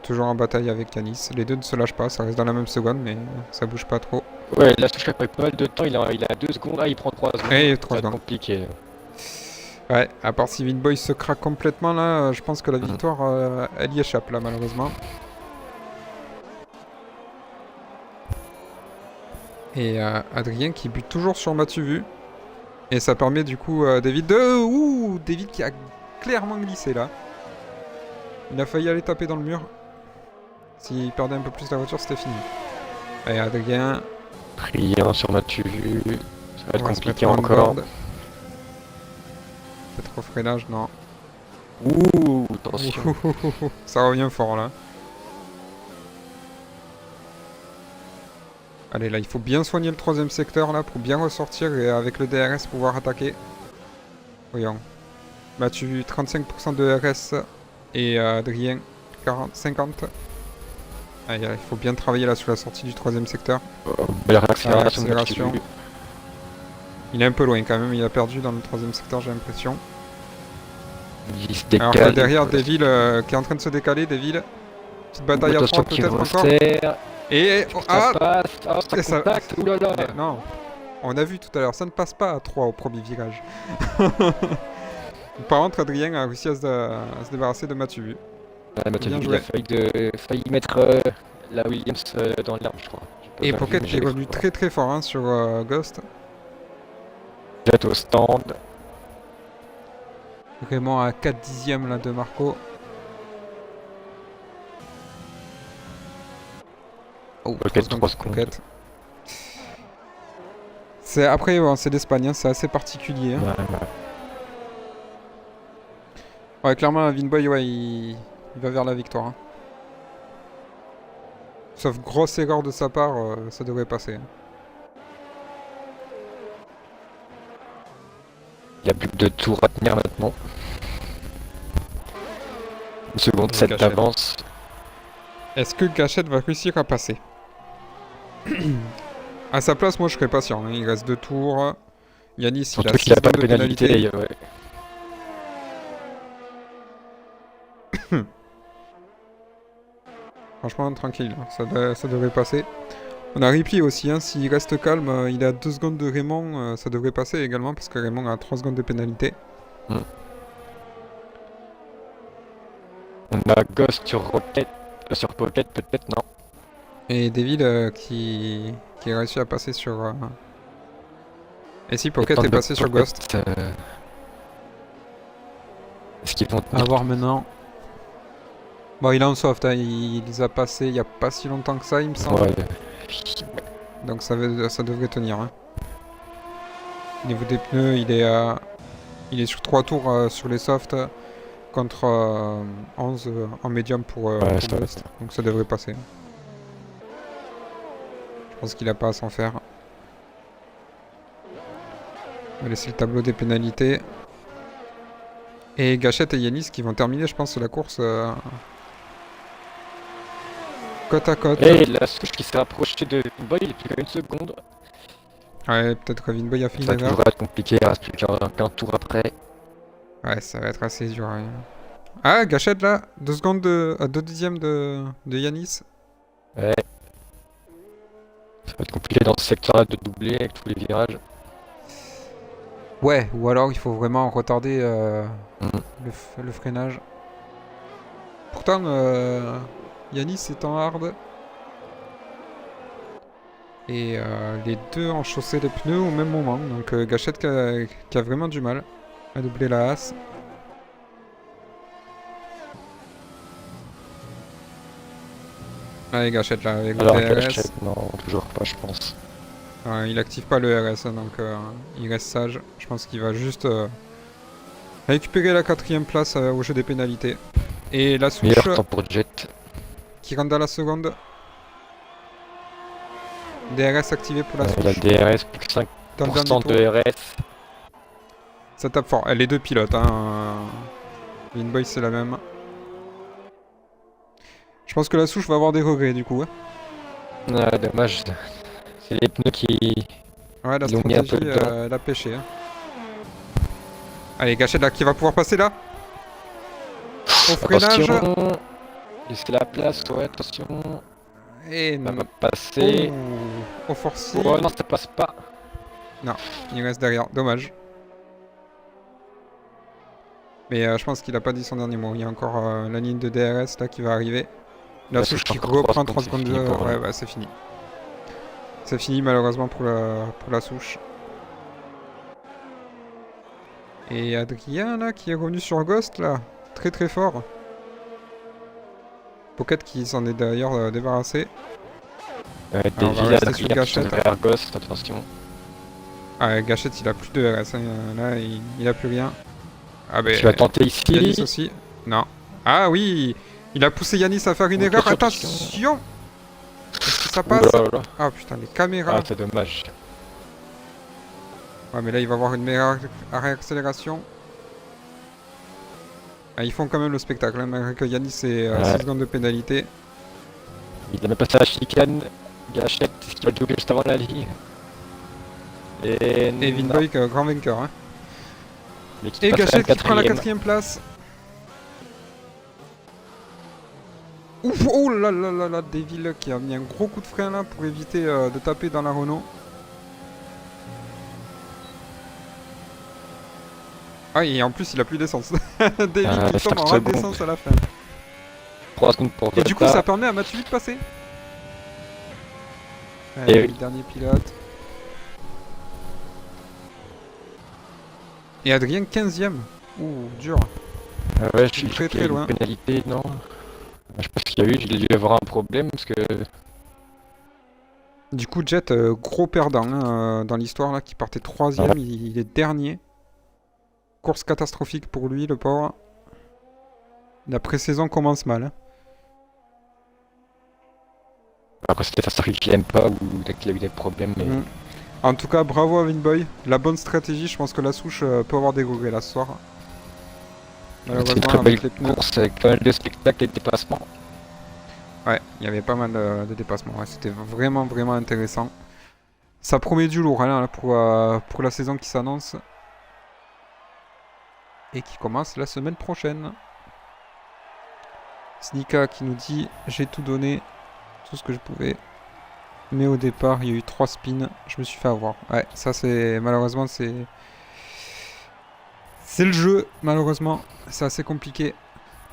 toujours en bataille avec Yanis. Les deux ne se lâchent pas, ça reste dans la même seconde, mais ça bouge pas trop. Ouais, là, touche après pas mal de temps, il a 2 secondes, là, il prend 3 secondes. Et Ça 3 va être secondes. compliqué. Ouais, à part si Vinboy se craque complètement là, je pense que la victoire, elle y échappe là, malheureusement. Et Adrien qui bute toujours sur Mathieu. Et ça permet du coup à David de... Ouh, David qui a clairement glissé là. Il a failli aller taper dans le mur. S'il perdait un peu plus la voiture, c'était fini. Allez, Adrien. Adrien sur Matuvus. Ça va être On va se compliqué mettre en encore. board. Peut-être au freinage, non. Ouh, attention. Ça revient fort là. Allez, là, il faut bien soigner le troisième secteur là pour bien ressortir et avec le DRS pouvoir attaquer. Voyons. Mathieu, 35% de RS et Adrien, 50. Allez, il faut bien travailler là sur la sortie du troisième secteur. Belle accélération. Accélération. Il est un peu loin quand même, il a perdu dans le troisième secteur, j'ai l'impression. Il se décale. Alors que derrière, Deville qui est en train de se décaler, Deville. Petite bataille à 3 peut-être encore. Et ça passe. Oh, ça contacte. Ouh là là. Non, on a vu tout à l'heure, ça ne passe pas à 3 au premier virage. Par contre, Adrien a réussi à se débarrasser de Mathieu. Mathieu, il a failli mettre la Williams dans l'arbre, je crois. Et Pocket est revenu très fort hein, sur Ghost. Jet au stand. Vraiment à 4 dixièmes là de Marco. Oh, Pocket 3 secondes. C'est après, bon, c'est l'Espagne, hein, c'est assez particulier. Hein. Ouais, clairement, Vinboy, ouais, il va vers la victoire. Hein. Sauf grosse erreur de sa part, ça devrait passer. Hein. Il n'y a plus que 2 tours à tenir maintenant. Une seconde 7 d'avance. Est-ce que Gâchette va réussir à passer? À sa place, moi je serais patient. Hein. Il reste 2 tours. Yanis, Surtout il a 6 qu'il n'a pas secondes de pénalité. Ouais. Franchement, tranquille, ça devrait passer. On a Ripley aussi, hein. S'il reste calme, il a 2 secondes de Raymond, ça devrait passer également, parce que Raymond a 3 secondes de pénalité. On a Ghost sur Rocket, sur Pocket peut-être, non. Et Devil qui a réussi à passer sur... Et si Pocket est passé sur Ghost. Est-ce qu'ils vont tenir? À voir maintenant. Bon, il est en soft, hein. Il les a passés il n'y a pas si longtemps que ça, il me semble. Ouais. Donc ça devrait tenir. Hein. Au niveau des pneus, il est sur 3 tours sur les softs contre 11 en médium pour Ghost. Donc ça devrait passer. Je pense qu'il n'a pas à s'en faire. On va laisser le tableau des pénalités. Et Gâchette et Yanis qui vont terminer, je pense, la course côte à côte. Et la souche qui s'est approchée de Vinboy, il est plus qu'à 1 seconde. Ouais, peut-être que Vinboy a fait une erreur. Ça devrait être compliqué, il reste plus qu'un tour après. Ouais, ça va être assez dur. Ouais. Ah, Gâchette là, 2 secondes à 2 dixièmes de Yanis. Ouais. Ça va être compliqué dans ce secteur-là de doubler avec tous les virages. Ouais, ou alors il faut vraiment retarder le freinage. Pourtant, Yanis est en hard. Et les deux ont chaussé les pneus au même moment. Donc Gâchette qui a vraiment du mal à doubler la Haas. Allez, Gâchette là, avec le DRS. Gâchette, non, toujours pas, je pense. Il active pas le RS, donc il reste sage. Je pense qu'il va juste récupérer la 4ème place au jeu des pénalités. Et la switch meilleur temps pour Jet. Qui rentre dans la seconde. DRS activé pour la switch. La DRS, plus que 5% de RS. Ça tape fort. Les deux pilotes, hein. Winboy, c'est la même. Je pense que la souche va avoir des regrets du coup. Hein. Ah, dommage. C'est les pneus qui Ouais, la l'ont mis un peu stratégie, dedans. elle a pêché. Hein. Allez, Gachette là, qui va pouvoir passer là. Au freinage. Attention. Laissez la place, ouais, attention. Et Ça va passer. au forci. Oh non, ça passe pas. Non, il reste derrière. Dommage. Mais je pense qu'il a pas dit son dernier mot. Il y a encore la ligne de DRS là qui va arriver. La La souche souche qui encore 3 reprend 3 secondes, secondes. c'est fini pour, Ouais, bah c'est fini. C'est fini malheureusement pour la souche. Et Adrien là qui est revenu sur Ghost là. Très très fort. Pocket qui s'en est d'ailleurs débarrassé. Des on va villes rester sur Adrien qui sont Gachette. derrière Ghost, attention. Ah, Gachette il a plus de RS. Hein. Là il a plus rien. Ah ben. Tu vas tenter ici. Yanis aussi. Non. Ah oui. Il a poussé Yanis à faire une erreur. Attention. Attention. Est-ce que ça passe? Oula. Ah putain les caméras. Ah, c'est dommage. Ouais mais là il va avoir une meilleure réaccélération. Ah, ils font quand même le spectacle, hein, malgré que Yanis ait 6 secondes de pénalité. Il a même passé la chicane. Gachette, ce qui va doubler juste avant la ligne. Et Winboy, grand vainqueur. Hein. L'équipe Et passe à Gachette qui prend la quatrième. 4ème place. Ouf, oh là là là là, Devil qui a mis un gros coup de frein là pour éviter de taper dans la Renault. Ah et en plus il a plus d'essence. Devil qui tombe en rate d'essence à la fin. 3 secondes pour Et du coup ça permet à Mathieu de passer. Et le dernier pilote. Et Adrien 15ème. Ouh, dur. ouais, je suis très loin. Pénalité, non. Je sais pas ce qu'il y a eu, j'ai dû avoir un problème parce que. Du coup, Jet, gros perdant hein, dans l'histoire là, qui partait 3ème, Ouais. il est dernier. Course catastrophique pour lui, le pauvre. La pré-saison commence mal. Hein. Après, c'était sa circuit qu'il aime pas ou qu'il a eu des problèmes. Mais... En tout cas, bravo à Winboy. La bonne stratégie, je pense que la souche peut avoir des regrets là ce soir. C'est une très belle course avec pas mal de spectacles et de dépassements. Ouais, il y avait pas mal de dépassements. Ouais, c'était vraiment intéressant. Ça promet du lourd hein, pour la saison qui s'annonce. Et qui commence la semaine prochaine. Snika qui nous dit j'ai tout donné, tout ce que je pouvais. Mais au départ, il y a eu 3 spins, je me suis fait avoir. Ouais, ça c'est malheureusement c'est le jeu malheureusement, c'est assez compliqué.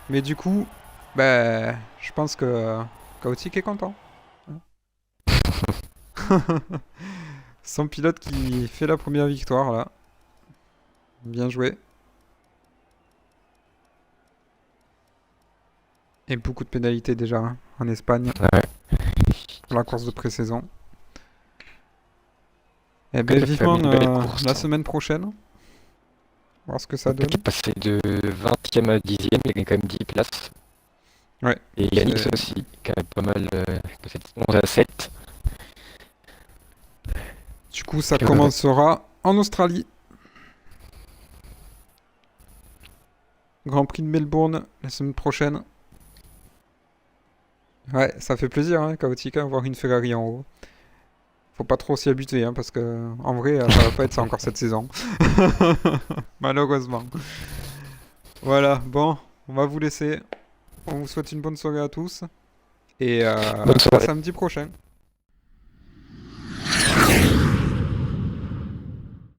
Mais du coup, bah je pense que Chaotic est content. Son pilote qui fait la première victoire là. Bien joué. Et beaucoup de pénalités déjà hein, en Espagne. Ouais. Pour la course de pré-saison. Et bien vivement la semaine prochaine. Voir ce que ça donne. Il est passé de 20ème à 10ème, il a quand même 10 places. Ouais. Et Yannick aussi, quand même pas mal, 11 à 7. Du coup, ça commencera en Australie. Grand Prix de Melbourne la semaine prochaine. Ouais, ça fait plaisir, hein, Chaotic, hein, voir une Ferrari en haut. Faut pas trop s'y habituer, hein, parce que en vrai, ça va pas être ça encore cette saison. Malheureusement. Voilà, bon, on va vous laisser. On vous souhaite une bonne soirée à tous. Et à samedi prochain.